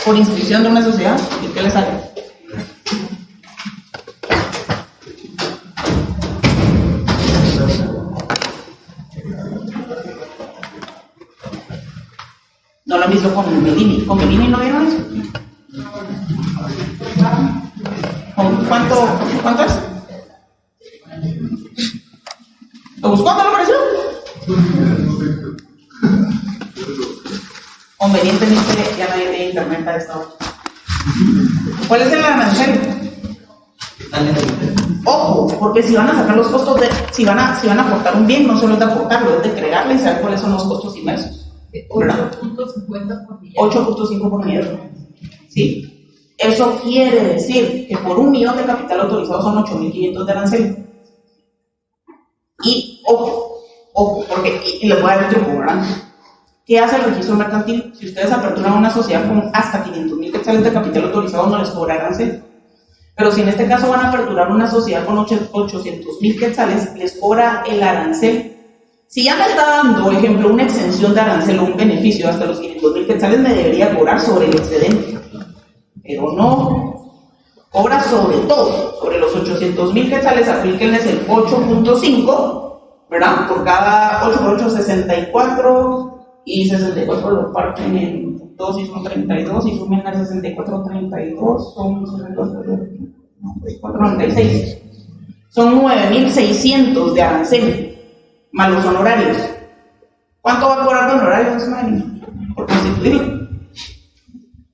por inscripción de una sociedad. ¿Y qué le sale? No lo han visto con Bellini. ¿Con Bellini no vieron eso? ¿Cuánto es? ¿Lo buscó? ¿Cuánto le pareció? Convenientemente ya nadie tiene internet a esta hora. ¿Cuál es el arancel? Ojo, porque si van a sacar los costos si van a aportar un bien, no solo es de aportarlo, es de crearle y saber cuáles son los costos inmersos. 8.50 por millón. 8.5 por millón. ¿Sí? Eso quiere decir que por 1,000,000 de capital autorizado son 8.500 de arancel. Y ojo, porque y les voy a dar el truco, ¿verdad? ¿Qué hace el registro mercantil? Si ustedes aperturan una sociedad con hasta 500,000 quetzales de capital autorizado, no les cobra arancel. Pero si en este caso van a aperturar una sociedad con 800,000 quetzales, les cobra el arancel. Si ya me está dando, ejemplo, una exención de arancel o un beneficio hasta los 500,000 quetzales, me debería cobrar sobre el excedente. Pero no, cobra sobre todo, sobre los 800,000 quetzales, aplíquenles el 8.5, ¿verdad? Por cada 8 por 8, 64. Y 64 lo parten en 2 y son 32, y sumen a 64, 32, son 96. Son 9.600 de arancel, más los honorarios. ¿Cuánto va a cobrar de honorarios, Mari? Por constituirlo.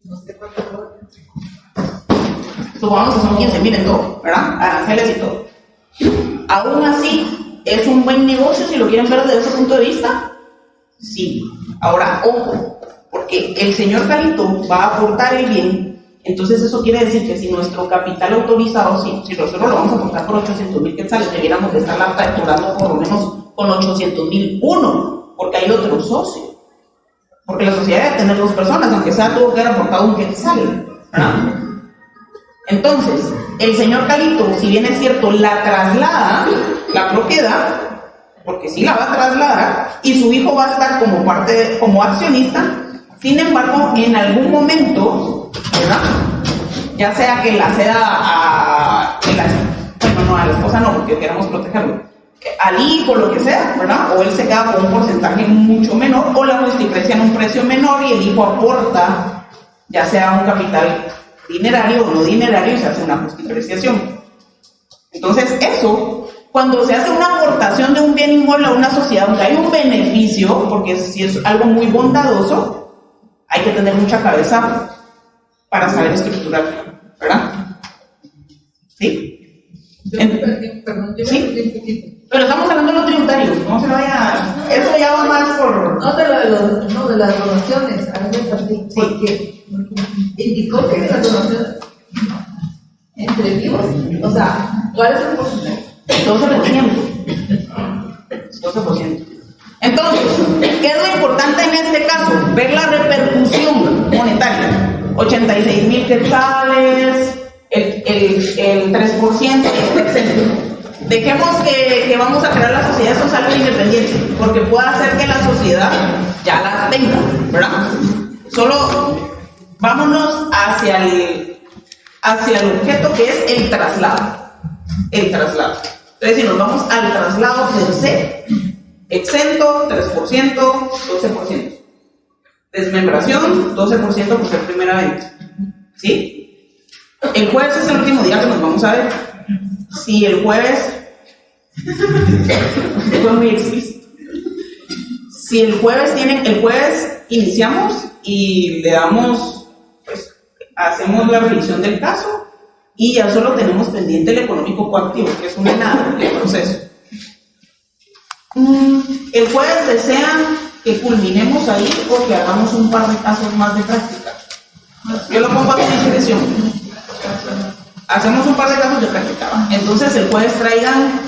No sé cuánto cobra. Supongamos que son 15,000 en todo, ¿verdad? Aranceles y todo. Aún así, ¿es un buen negocio si lo quieren ver desde ese punto de vista? Sí. Ahora, ojo, porque el señor Carito va a aportar el bien, entonces eso quiere decir que si nuestro capital autorizado, si nosotros lo vamos a aportar por 800,000 quetzales, debiéramos de estarla facturando por lo menos con 800,000 uno, porque hay otro socio. Porque la sociedad debe tener 2 personas, aunque sea tuvo que haber aportado un quetzal, ¿verdad? Entonces, el señor Carito, si bien es cierto, la traslada, la propiedad, porque sí la va a trasladar, y su hijo va a estar como accionista. Sin embargo, en algún momento, ¿verdad? Ya sea que la ceda a la esposa no, porque queremos protegerlo, al hijo, lo que sea, ¿verdad? O él se queda con un porcentaje mucho menor, o la justiprecia en un precio menor y el hijo aporta, ya sea un capital dinerario o no dinerario, y se hace una justipreciación. Entonces, eso, cuando se hace una aportación de un bien inmueble a una sociedad donde hay un beneficio, porque si es algo muy bondadoso, hay que tener mucha cabeza para saber estructurar, ¿verdad? ¿Sí? Perdón, yo ¿Sí? me perdí un poquito. Pero estamos hablando de lo tributario, no se vaya, eso ya va más por... No de las donaciones, a mí me perdí, porque indicó que las donaciones entre vivos, o sea, ¿cuál es el porcentaje? 12%. Entonces, ¿qué es lo importante en este caso? Ver la repercusión monetaria. 86,000 quetzales, 3% está exento. Dejemos que vamos a crear la sociedad social independiente, porque puede hacer que la sociedad ya la tenga, ¿verdad? Solo vámonos hacia el objeto que es el traslado. El traslado. Entonces, si nos vamos al traslado per se, exento, 3%, 12%. Desmembración, 12% por ser primera venta. ¿Sí? El jueves es el último día que nos vamos a ver. Si el jueves fue muy explícito. Si el jueves iniciamos y le damos, pues, hacemos la revisión del caso y ya solo tenemos pendiente el económico coactivo, que es un enado del proceso. El jueves desean que culminemos ahí o que hagamos un par de casos más de práctica. Yo lo pongo a tu discreción. Hacemos un par de casos de práctica. Entonces el jueves traigan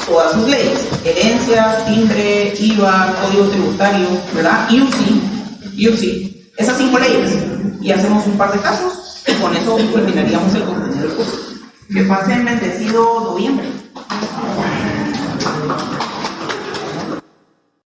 todas sus leyes: herencias, timbre, IVA, código tributario, ¿verdad? IUCI. Esas 5 leyes. Y hacemos un par de casos y con eso culminaríamos el contenido del curso. Que pasen bendecido noviembre.